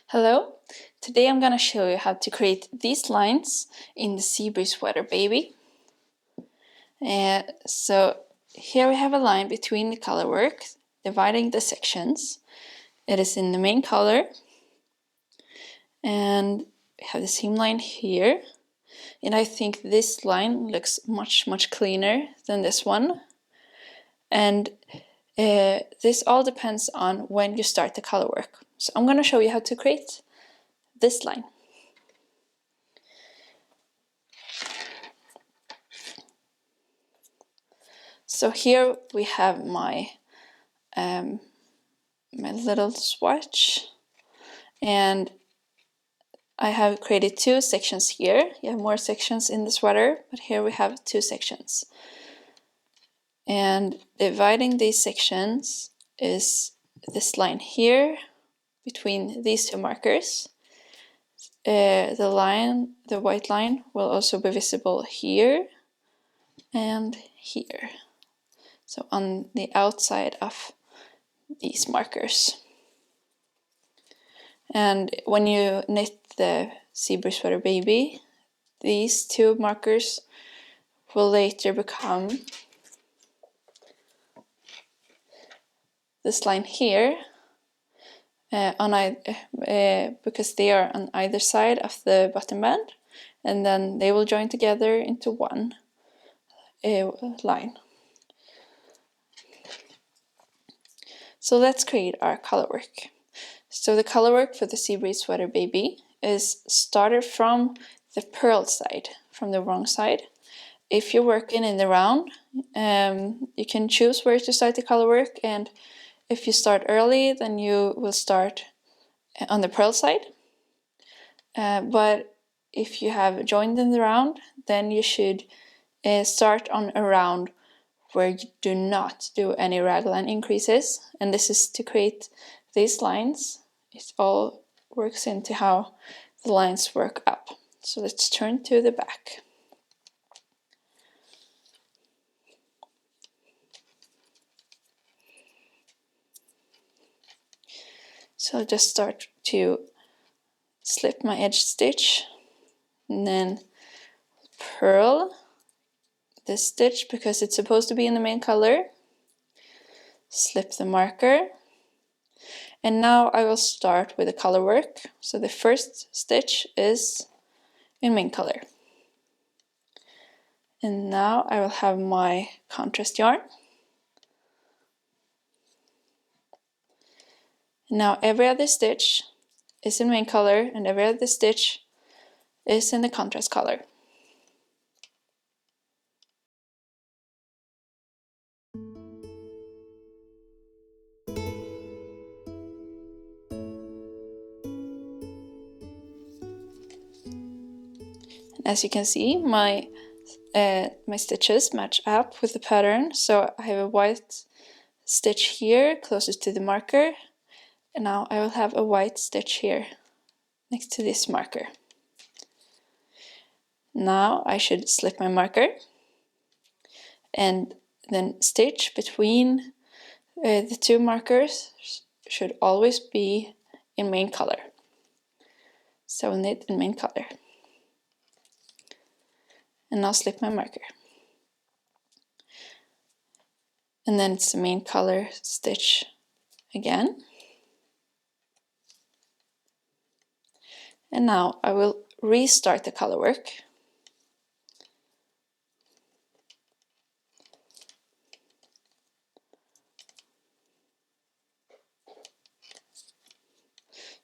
Hello, today I'm gonna show you how to create these lines in the Seabreeze Sweater Baby. So here we have a line between the color work, dividing the sections. It is in the main color, and we have the same line here. And I think this line looks much cleaner than this one. And this all depends on when you start the color work. So I'm gonna show you how to create this line. So here we have my little swatch, and I have created two sections here. You have more sections in the sweater, but here we have two sections. And dividing these sections is this line here between these two markers. The white line will also be visible here and here. So on the outside of these markers. And when you knit the Seabreeze Sweater Baby, these two markers will later become this line here, because they are on either side of the bottom band, and then they will join together into one line. So let's create our color work. So the color work for the Seabreeze Sweater Baby is started from the purl side, from the wrong side. If you're working in the round, you can choose where to start the color work, and if you start early, then you will start on the purl side. But if you have joined in the round, then you should start on a round where you do not do any raglan increases, and this is to create these lines. It all works into how the lines work up. So let's turn to the back. So I'll just start to slip my edge stitch and then purl this stitch because it's supposed to be in the main color. Slip the marker. And now I will start with the color work. So the first stitch is in main color. And now I will have my contrast yarn. And now every other stitch is in main color and every other stitch is in the contrast color. And as you can see, my stitches match up with the pattern. So I have a white stitch here closest to the marker, and now I will have a white stitch here next to this marker. Now I should slip my marker and then stitch between the two markers should always be in main color. So knit in main color. And now slip my marker. And then it's the main color stitch again. And now I will restart the color work.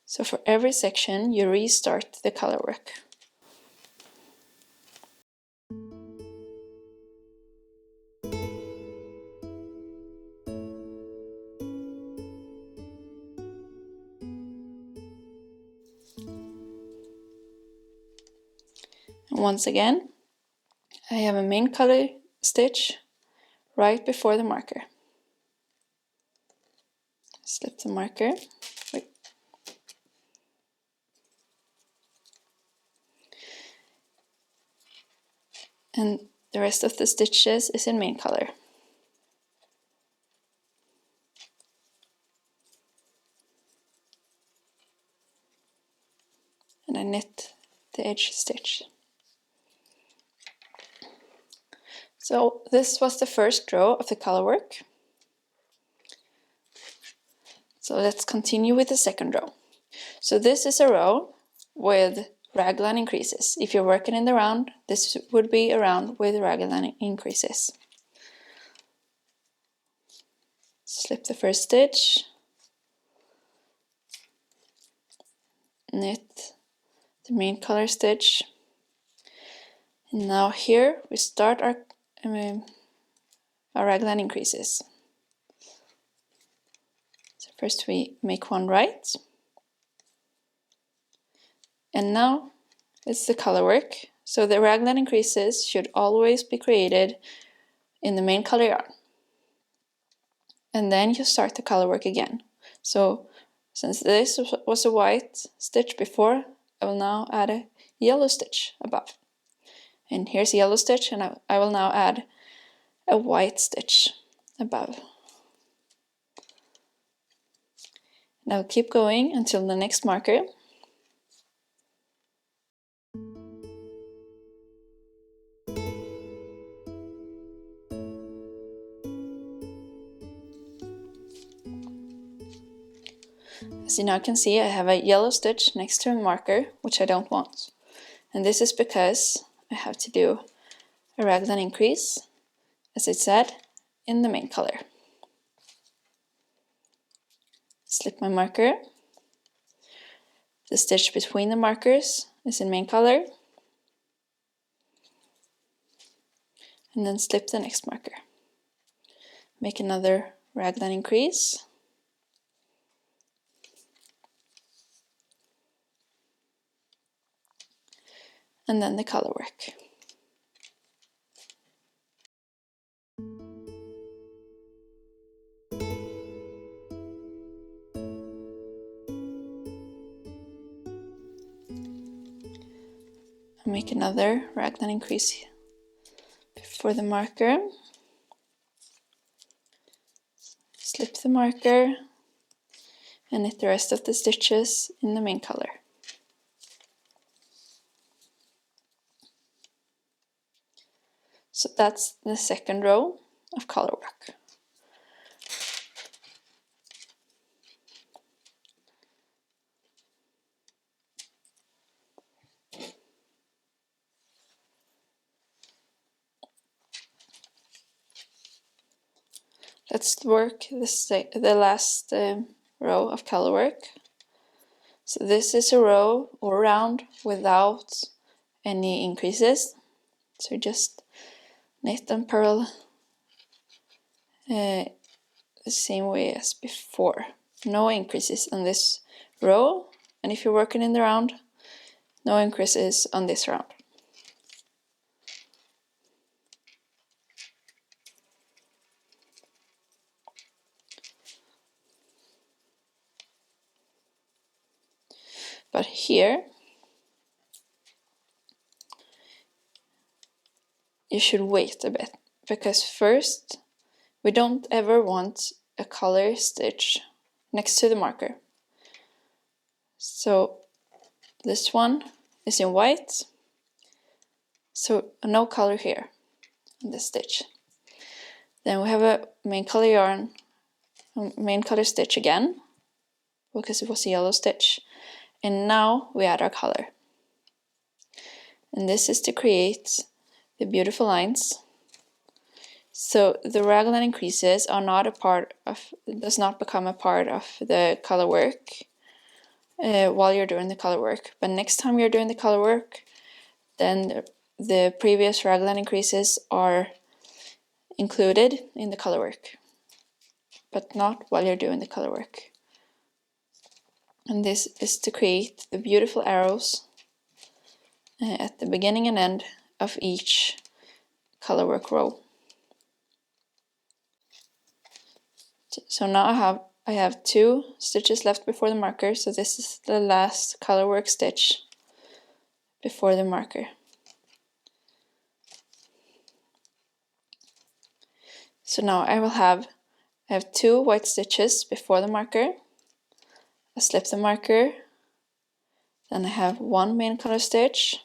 So for every section you restart the color work. And once again, I have a main color stitch right before the marker. Slip the marker. Wait. And the rest of the stitches is in main color. and I knit the edge stitch. So this was the first row of the color work. So let's continue with the second row. So this is a row with raglan increases. If you're working in the round, this would be a round with raglan increases. Slip the first stitch, knit the main color stitch, and now here we start our raglan increases. So first we make one right, and now it's the color work. So the raglan increases should always be created in the main color yarn. And then you start the color work again. So since this was a white stitch before, I will now add a yellow stitch above. And here's a yellow stitch, and I will now add a white stitch above. And I'll keep going until the next marker. As you now can see, I have a yellow stitch next to a marker, which I don't want. And this is because I have to do a raglan increase, as it said, in the main color. Slip my marker. The stitch between the markers is in main color. And then slip the next marker. Make another raglan increase. And then the color work. I'll make another raglan increase before the marker. Slip the marker and knit the rest of the stitches in the main color. So that's the second row of color work. Let's work the last row of color work. So this is a row or round without any increases. So just knit and purl the same way as before. No increases on this row, and if you're working in the round, no increases on this round. But here you should wait a bit, because first we don't ever want a color stitch next to the marker. So this one is in white, so no color here in this stitch. Then we have a main color yarn, main color stitch again, because it was a yellow stitch. And now we add our color. And this is to create the beautiful lines. So the raglan increases are not a part of, does not become a part of the color work while you're doing the color work. But next time you're doing the color work, then the previous raglan increases are included in the color work, but not while you're doing the color work. And this is to create the beautiful arrows at the beginning and end of each color work row. So now I have 2 stitches left before the marker, so this is the last color work stitch before the marker. So now I have 2 white stitches before the marker. I slip the marker, Then I have one main color stitch.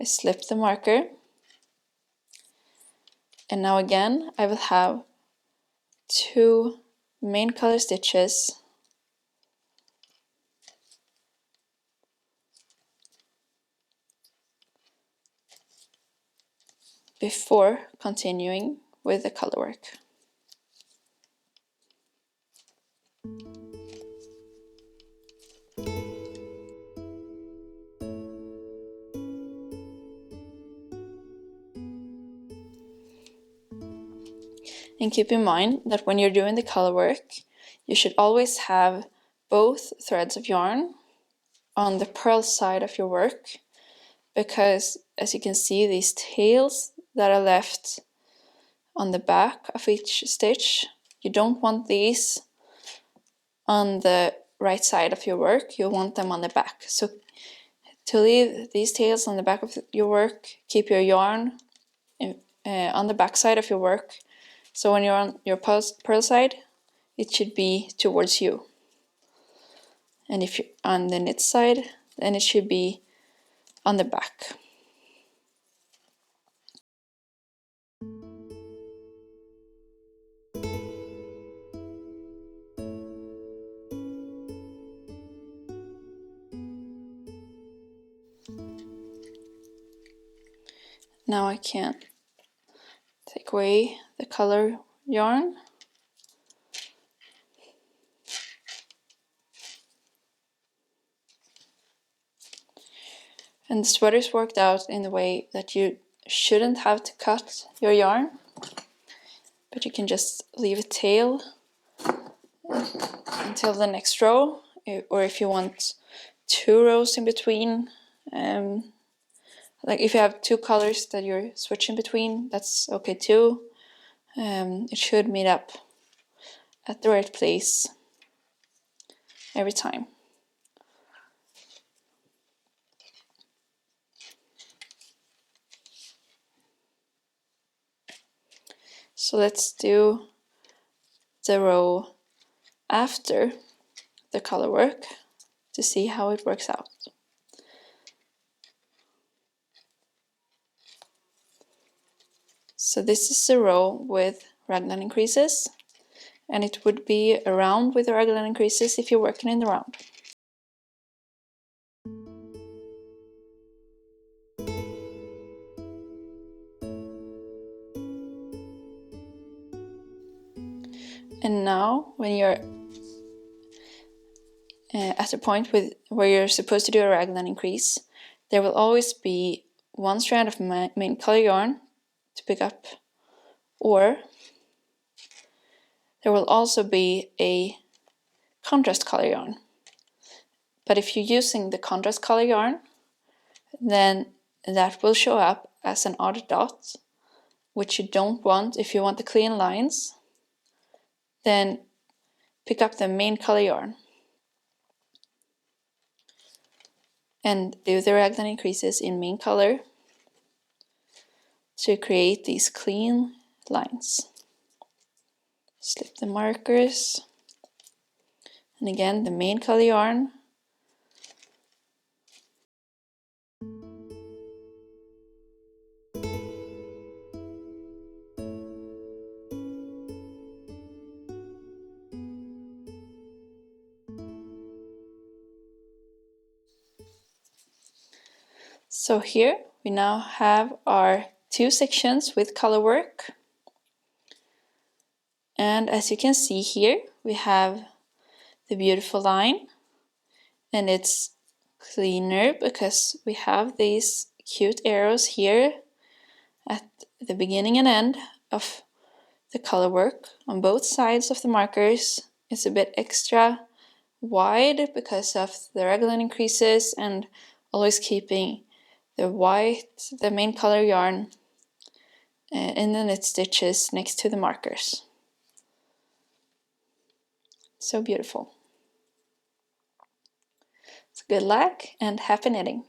I slip the marker. And now again, I will have 2 main color stitches before continuing with the color work. And keep in mind that when you're doing the color work, you should always have both threads of yarn on the purl side of your work, because as you can see, these tails that are left on the back of each stitch, you don't want these on the right side of your work, you want them on the back. So to leave these tails on the back of your work, keep your yarn on the back side of your work. So when you're on your purl side, it should be towards you. And if you're on the knit side, then it should be on the back. Now I can take away the color yarn. And the sweater's worked out in the way that you shouldn't have to cut your yarn, but you can just leave a tail until the next row, or if you want 2 rows in between, like if you have 2 colors that you're switching between, that's okay too. It should meet up at the right place every time. So let's do the row after the color work to see how it works out. So this is a row with raglan increases, and it would be a round with raglan increases if you're working in the round. And now when you're at a point where you're supposed to do a raglan increase, there will always be 1 strand of main color yarn to pick up, or there will also be a contrast color yarn. But if you're using the contrast color yarn, then that will show up as an odd dot, which you don't want. If you want the clean lines, then pick up the main color yarn and do the raglan increases in main color to create these clean lines. Slip the markers, and again the main color yarn. So here we now have our 2 sections with color work. And as you can see here, we have the beautiful line, and it's cleaner because we have these cute arrows here at the beginning and end of the color work on both sides of the markers. It's a bit extra wide because of the raglan increases, and always keeping the main color yarn in the knit stitches next to the markers. So beautiful. So good luck and happy knitting!